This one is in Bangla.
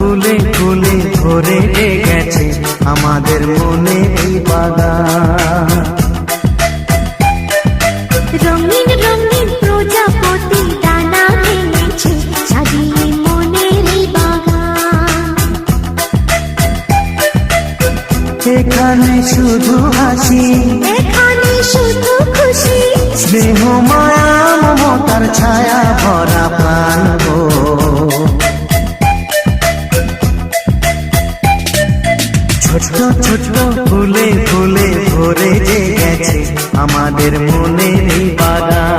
ফুলে ফুলে ভরে গেছে আমাদের মনে এই বাগান। রঙিন রঙিন প্রজাপতি ডানা মেলেছে সাজিয়ে মনের এই বাগান। এখানে শুধু হাসি, এখানে শুধু খুশি, স্নেহ মায়া মমতার ছায়া ভরা প্রাণ গো। ছোট্ট ছোট্ট ফুলে ফুলে ভরে গেছে আমাদের মনের এই বাগান।